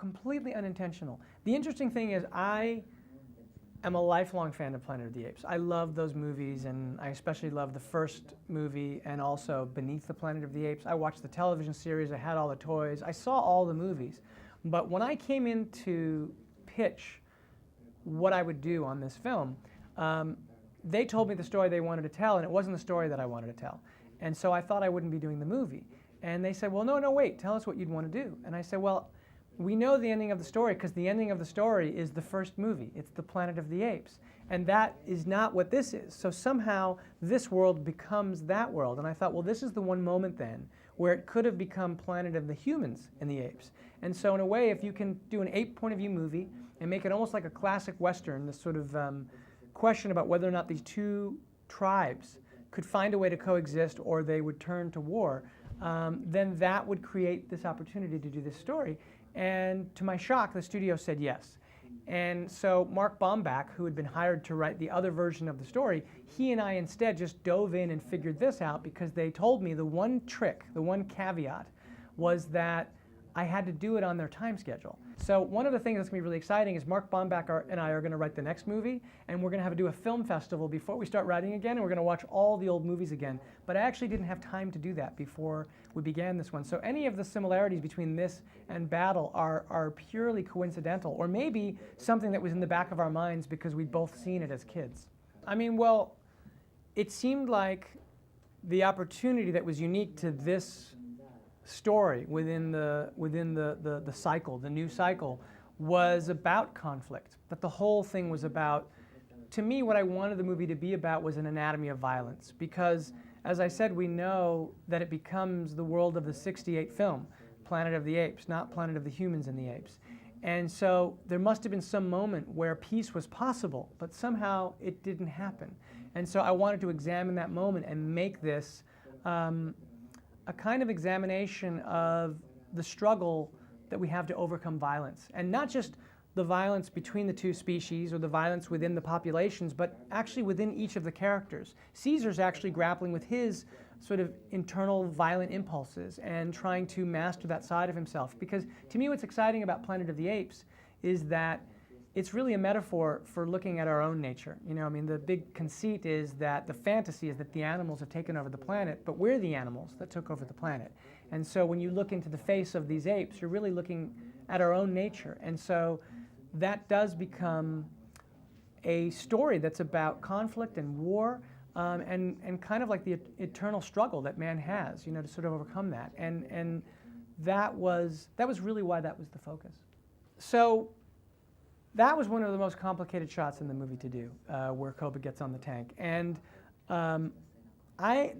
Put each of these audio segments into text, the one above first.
completely unintentional. The interesting thing is I am a lifelong fan of Planet of the Apes. I love those movies, and I especially love the first movie and also Beneath the Planet of the Apes. I watched the television series, I had all the toys, I saw all the movies. But when I came in to pitch what I would do on this film, they told me the story they wanted to tell, and it wasn't the story that I wanted to tell. And so I thought I wouldn't be doing the movie. And they said, well, no, wait, tell us what you'd want to do. And I said, well, we know the ending of the story because the ending of the story is the first movie. It's the Planet of the Apes. And that is not what this is. So somehow this world becomes that world. And I thought, well, this is the one moment then where it could have become Planet of the Humans and the Apes. And so in a way, if you can do an ape point of view movie and make it almost like a classic Western, this sort of question about whether or not these two tribes could find a way to coexist or they would turn to war, then that would create this opportunity to do this story. And to my shock, the studio said yes. And so Mark Baumbach, who had been hired to write the other version of the story, he and I instead just dove in and figured this out because they told me the one trick, the one caveat, was that I had to do it on their time schedule. So one of the things that's going to be really exciting is Mark Baumbach and I are going to write the next movie, and we're going to have to do a film festival before we start writing again, and we're going to watch all the old movies again. But I actually didn't have time to do that before we began this one. So any of the similarities between this and Battle are purely coincidental, or maybe something that was in the back of our minds because we'd both seen it as kids. I mean, well, it seemed like the opportunity that was unique to this story within the cycle, the new cycle, was about conflict. That the whole thing was about, to me, what I wanted the movie to be about was an anatomy of violence. Because, as I said, we know that it becomes the world of the '68 film, Planet of the Apes, not Planet of the Humans and the Apes. And so there must have been some moment where peace was possible, but somehow it didn't happen. And so I wanted to examine that moment and make this a kind of examination of the struggle that we have to overcome violence. And not just the violence between the two species or the violence within the populations, but actually within each of the characters. Caesar's actually grappling with his sort of internal violent impulses and trying to master that side of himself. Because to me what's exciting about Planet of the Apes is that it's really a metaphor for looking at our own nature. You know, I mean, the big conceit is that the fantasy is that the animals have taken over the planet, but we're the animals that took over the planet. And so when you look into the face of these apes, you're really looking at our own nature. And so that does become a story that's about conflict and war, and kind of like the eternal struggle that man has, you know, to sort of overcome that. And that was really why that was the focus. So that was one of the most complicated shots in the movie to do, where Koba gets on the tank. And I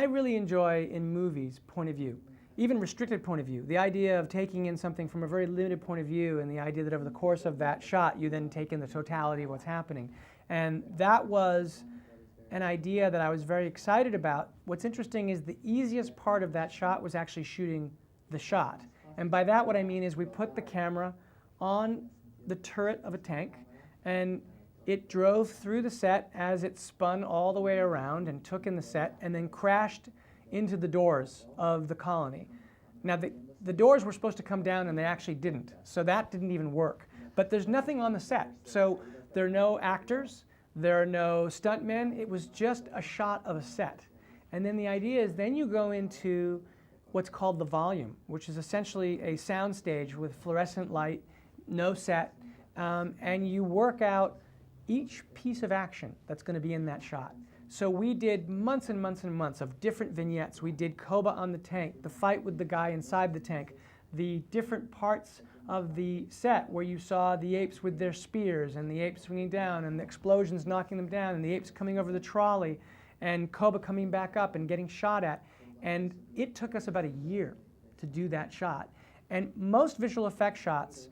really enjoy in movies point of view, even restricted point of view. The idea of taking in something from a very limited point of view, and the idea that over the course of that shot you then take in the totality of what's happening. And that was an idea that I was very excited about. What's interesting is the easiest part of that shot was actually shooting the shot. And by that what I mean is we put the camera on the turret of a tank, and it drove through the set as it spun all the way around and took in the set and then crashed into the doors of the colony. Now the doors were supposed to come down and they actually didn't, so that didn't even work. But there's nothing on the set, so there are no actors, there are no stuntmen, it was just a shot of a set. And then the idea is then you go into what's called the volume, which is essentially a sound stage with fluorescent light, no set, and you work out each piece of action that's going to be in that shot. So we did months and months and months of different vignettes. We did Koba on the tank, the fight with the guy inside the tank, the different parts of the set where you saw the apes with their spears and the apes swinging down and the explosions knocking them down and the apes coming over the trolley and Koba coming back up and getting shot at. And it took us about a year to do that shot. And most visual effect shots,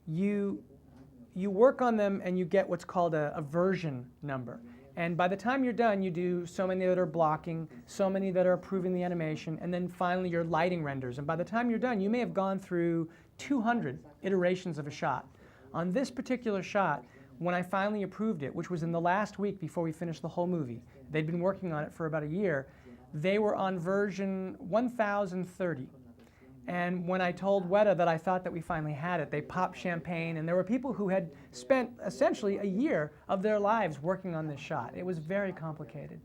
you work on them and you get what's called a version number. And by the time you're done, you do so many that are blocking, so many that are approving the animation, and then finally your lighting renders. And by the time you're done, you may have gone through 200 iterations of a shot. On this particular shot, when I finally approved it, which was in the last week before we finished the whole movie, they'd been working on it for about a year, they were on version 1030. And when I told Weta that I thought that we finally had it, they popped champagne, and there were people who had spent essentially a year of their lives working on this shot. It was very complicated.